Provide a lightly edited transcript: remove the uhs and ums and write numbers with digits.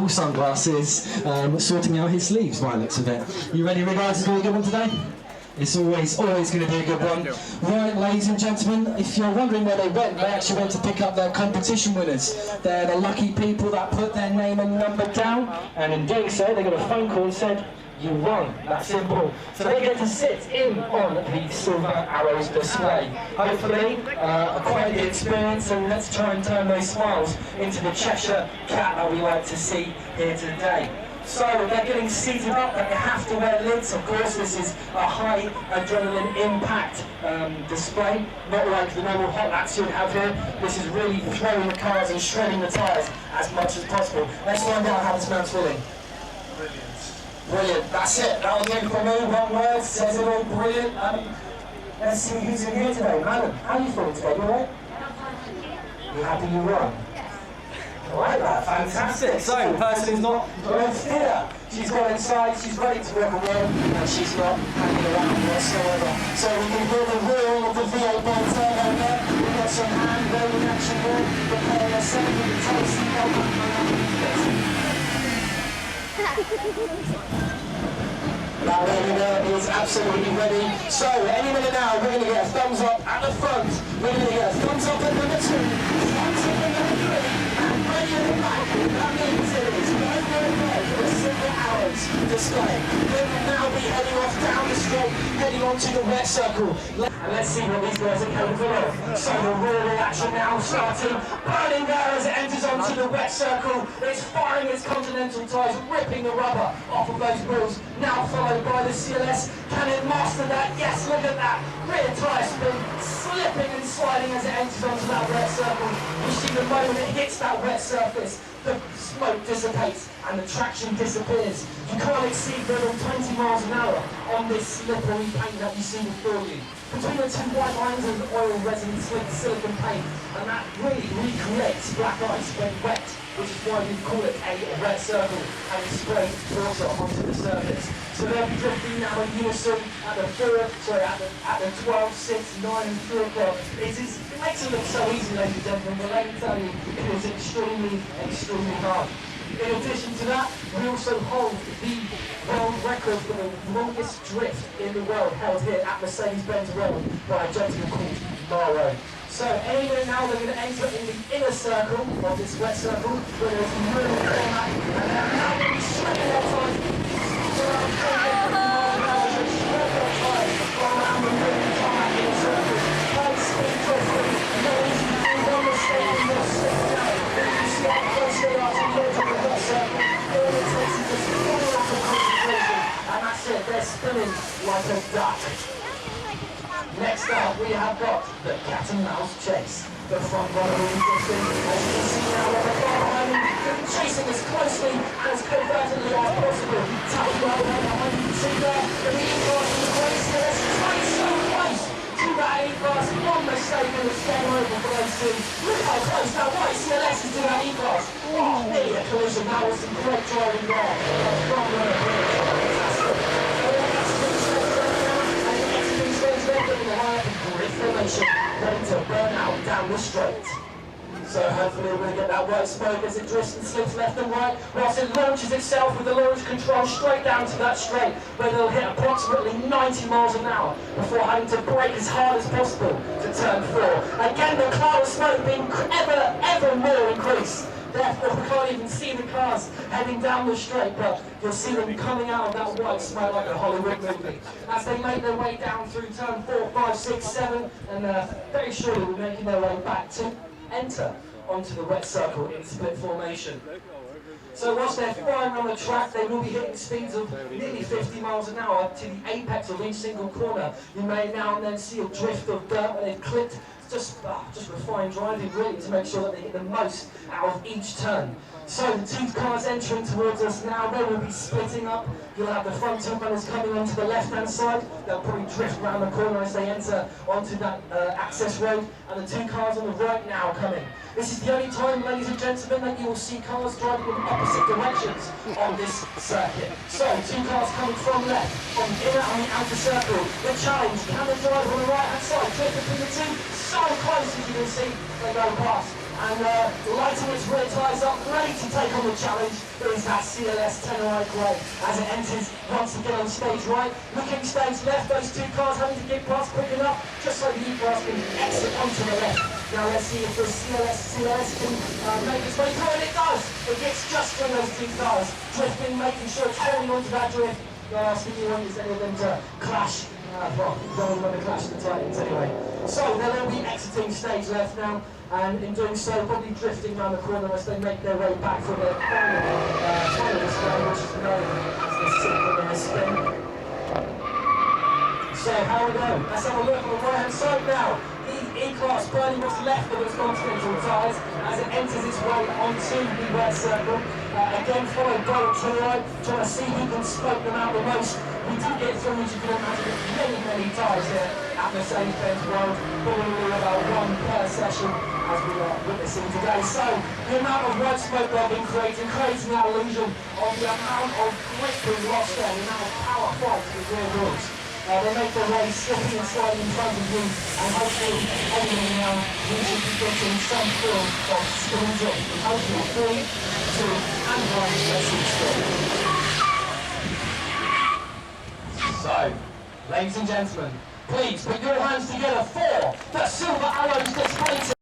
purple sunglasses, sorting out his sleeves by the looks of it. You ready, guys, to do a good one today? It's always going to be a good one. Right, ladies and gentlemen, if you're wondering where they actually went to pick up their competition winners. They're the lucky people that put their name and number down, and in doing so, they got a phone call and said, you won. That's simple. So they get to sit in on the Silver Arrows display. Hopefully, quite the experience, and let's try and turn those smiles into the Cheshire Cat that we like to see here today. So they're getting seated up, but they have to wear lids. Of course, this is a high adrenaline impact display, not like the normal hot laps you'd have here. This is really throwing the cars and shredding the tyres as much as possible. Let's find out how this man's feeling. Brilliant, that's it. That'll do for me. One word says it all. Brilliant. Let's see who's in here today. Madam, how are you feeling today? You alright? You happy you won? I like that, fantastic. So, the person who's not here, she's gone inside, she's ready to work away, and she's not hanging around whatsoever. So we can hear the roar of the V8 turbo there. We've got some hand rolling action here, preparing herself with the tasty welcome. That lady there is absolutely ready. So, any minute now, we're going to get a thumbs up at the front. We're going to get a thumbs up at number 2, thumbs up at number 3. That means it is over for the Silver Arrows display. We will now be heading off down the street, heading onto the wet circle. And let's see what these guys are capable of. So the rear action now starting, burning there as it enters onto the wet circle. It's firing its continental tyres, ripping the rubber off of those wheels. Now followed by the CLS. Can it master that? Yes, look at that. Rear tyre spin, slipping and sliding as it enters onto that wet circle. You see the moment it hits that wet surface, the smoke dissipates and the traction disappears. You can't exceed more than 20 miles an hour on this slippery paint that you see before you. Between the two white lines of oil resin slick silicon paint, and that really recreates black ice when wet, which is why we call it a wet circle, and it sprays water onto the surface. So they'll be drifting now in unison at the 12, 6, 9 and 3 o'clock. It makes it look so easy, ladies and gentlemen, but let me tell you, it is extremely, extremely hard. In addition to that, we also hold the world record for the longest drift in the world, held here at Mercedes-Benz Road by a gentleman called Maro. So any minute now they're going to enter in the inner circle of this wet circle, where there's a moving format, and they're now going to be shredding their tyres. Around the moving format in the circle. High speed drifting, no easy to do, one mistake and you'll slip down. You see how close they are to the edge of the wet circle. All it takes is just full lack of concentration, and that's it, they're spinning like a duck. Next up, we have got the cat and mouse chase. The front runner will be drifting, as you can see now, with the car behind him, chasing as closely and as covertly as possible. Tapping right behind, you can see there, the E-Class in the race, there's trying so close to that E-Class. One mistake and it's game over for those two. Look how close that white CLS is to that E-Class. Oh, nearly a collision, that was some great driving there. The front runner, fantastic. Ready to burn out down the straight. So hopefully we're going to get that white smoke as it drifts and slips left and right, whilst it launches itself with the launch control straight down to that straight, where they'll hit approximately 90 miles an hour before having to brake as hard as possible to turn 4. Again, the cloud of smoke being ever more increased. Therefore, we can't even see the cars heading down the straight, but you'll see them coming out of that white smoke like a Hollywood movie. As they make their way down through turn 4, 5, 6, 7, and very surely we're making their way back to enter onto the wet circle in split formation. So whilst they're flying on the track, they will be hitting speeds of nearly 50 miles an hour to the apex of each single corner. You may now and then see a drift of dirt when they've clipped. Just refined driving really to make sure that they get the most out of each turn. So the two cars entering towards us now, they will be splitting up. You'll have the front two runners coming onto the left-hand side. They'll probably drift around the corner as they enter onto that access road. And the two cars on the right now coming. This is the only time, ladies and gentlemen, that you will see cars driving in opposite directions on this circuit. So, two cars coming from left, from inner and the outer circle. The challenge, can the driver on the right-hand side drift between the two? So close, as you can see, they go past. And lighting its rear tyres up, ready to take on the challenge, is that CLS Tenerife Grey as it enters once again on stage right. Looking stage left, those two cars having to get past quick enough, just so the E-Class can exit onto the left. Now let's see if this CLS can make its way through, and it does! It gets just through those two cars, drifting, making sure it's holding onto that drift. The last thing you want is any of them to clash. Well, you don't want to clash the Titans anyway. So they'll all be exiting stage left now, and in doing so, probably drifting around the corner as they make their way back from their final display, which is known as the synchronous spin. So how we go? Let's have a look on the right hand side now. The E-Class burning what's left of its continental tyres as it enters its way onto the red circle. Again followed by the Tenerife, trying to see who can smoke them out the most. We did get through, as you can imagine, many tyres here at Mercedes-Benz World, probably about one per session as we are witnessing today. So the amount of white smoke they've been creating that illusion of the amount of grip being lost there, the amount of power fights with rear wheels. They make their way slipping and sliding in front of you, and hopefully, ultimately now, we should be getting some form of skill drop. Hopefully 3, 2, and 1, let's see still. So, ladies and gentlemen, please put your hands together for the Silver Arrows display team.